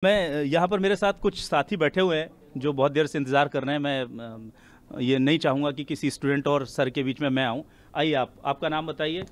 मैं यहाँ पर मेरे साथ कुछ साथी बैठे हुए हैं जो बहुत देर से इंतज़ार कर रहे हैं। मैं ये नहीं चाहूँगा कि किसी स्टूडेंट और सर के बीच में मैं आऊँ। आइए, आपका नाम बताइए।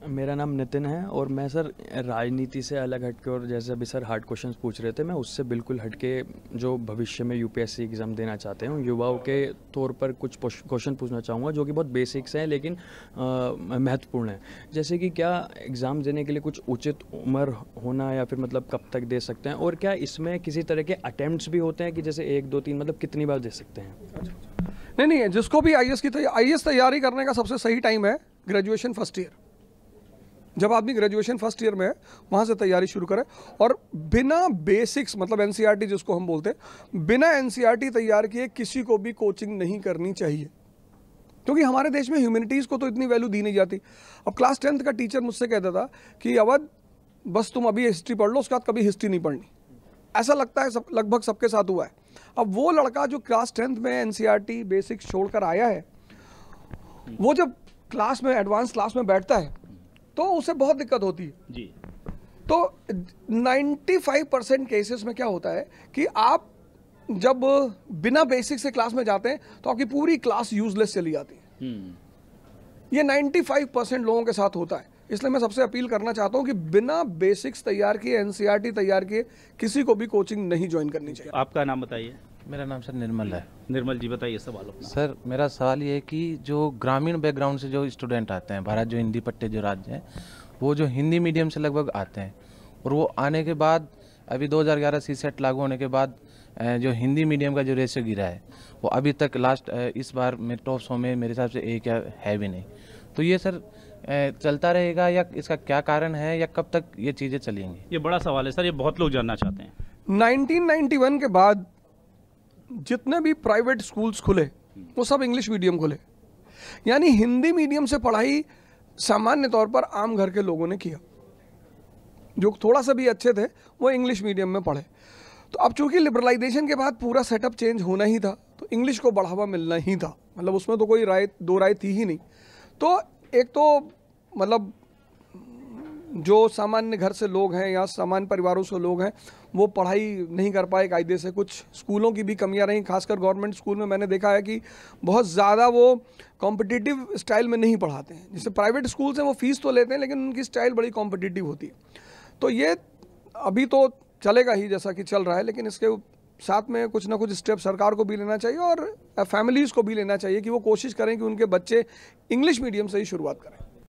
मेरा नाम नितिन है और मैं सर राजनीति से अलग हटके, और जैसे अभी सर हार्ड क्वेश्चंस पूछ रहे थे, मैं उससे बिल्कुल हटके जो भविष्य में यूपीएससी एग्ज़ाम देना चाहते हैं युवाओं के तौर पर कुछ क्वेश्चन पूछना चाहूँगा जो कि बहुत बेसिक्स हैं लेकिन महत्वपूर्ण है। जैसे कि क्या एग्ज़ाम देने के लिए कुछ उचित उम्र होना, या फिर मतलब कब तक दे सकते हैं, और क्या इसमें किसी तरह के अटैम्प्ट्स भी होते हैं कि जैसे 1 2 3 मतलब कितनी बार दे सकते हैं? नहीं, जिसको भी आईएएस तैयारी करने का सबसे सही टाइम है ग्रेजुएशन फर्स्ट ईयर। जब आदमी ग्रेजुएशन फर्स्ट ईयर में है वहाँ से तैयारी शुरू करे, और बिना बेसिक्स मतलब एनसीईआरटी जिसको हम बोलते हैं, बिना एनसीईआरटी तैयार किए किसी को भी कोचिंग नहीं करनी चाहिए, क्योंकि हमारे देश में ह्यूमैनिटीज़ को तो इतनी वैल्यू दी नहीं जाती। अब क्लास 10th का टीचर मुझसे कहता था कि अवध बस तुम अभी हिस्ट्री पढ़ लो, उसके बाद कभी हिस्ट्री नहीं पढ़नी। ऐसा लगता है लगभग सबके साथ हुआ है। अब वो लड़का जो क्लास 10th में एनसीईआरटी बेसिक्स छोड़कर आया है, वो जब क्लास में एडवांस क्लास में बैठता है तो उसे बहुत दिक्कत होती है जी। तो 95% केसेस में क्या होता है कि आप जब बिना बेसिक से क्लास में जाते हैं तो आपकी पूरी क्लास यूजलेस चली जाती है। ये 95% लोगों के साथ होता है। इसलिए मैं सबसे अपील करना चाहता हूं कि बिना बेसिक्स तैयार किए, एनसीईआरटी तैयार किए, किसी को भी कोचिंग नहीं ज्वाइन करनी चाहिए। आपका नाम बताइए। मेरा नाम सर निर्मल है। निर्मल जी, बताइए सवाल अपना। सर मेरा सवाल ये है कि जो ग्रामीण बैकग्राउंड से जो स्टूडेंट आते हैं, भारत जो हिंदी पट्टे जो राज्य हैं, वो जो हिंदी मीडियम से लगभग आते हैं, और वो आने के बाद अभी 2011 सीसेट लागू होने के बाद जो हिंदी मीडियम का जो रेशियो गिरा है वो अभी तक लास्ट इस बार में टॉप 100 में मेरे हिसाब से एक है भी नहीं। तो ये सर चलता रहेगा या इसका क्या कारण है, या कब तक ये चीज़ें चलेंगी? ये बड़ा सवाल है सर, ये बहुत लोग जानना चाहते हैं। 1991 के बाद जितने भी प्राइवेट स्कूल्स खुले वो सब इंग्लिश मीडियम खुले, यानी हिंदी मीडियम से पढ़ाई सामान्य तौर पर आम घर के लोगों ने किया। जो थोड़ा सा भी अच्छे थे वो इंग्लिश मीडियम में पढ़े। तो अब चूंकि लिबरलाइजेशन के बाद पूरा सेटअप चेंज होना ही था, तो इंग्लिश को बढ़ावा मिलना ही था, मतलब उसमें तो कोई दो राय थी ही नहीं। तो एक तो मतलब जो सामान्य घर से लोग हैं या सामान्य परिवारों से लोग हैं वो पढ़ाई नहीं कर पाए कायदे से। कुछ स्कूलों की भी कमियां रहीं, खासकर गवर्नमेंट स्कूल में मैंने देखा है कि बहुत ज़्यादा वो कॉम्पिटिटिव स्टाइल में नहीं पढ़ाते हैं। जैसे प्राइवेट स्कूल्स हैं वो फीस तो लेते हैं लेकिन उनकी स्टाइल बड़ी कॉम्पिटिटिव होती है। तो ये अभी तो चलेगा ही जैसा कि चल रहा है, लेकिन इसके साथ में कुछ ना कुछ स्टेप सरकार को भी लेना चाहिए और फैमिलीज़ को भी लेना चाहिए कि वो कोशिश करें कि उनके बच्चे इंग्लिश मीडियम से ही शुरुआत करें।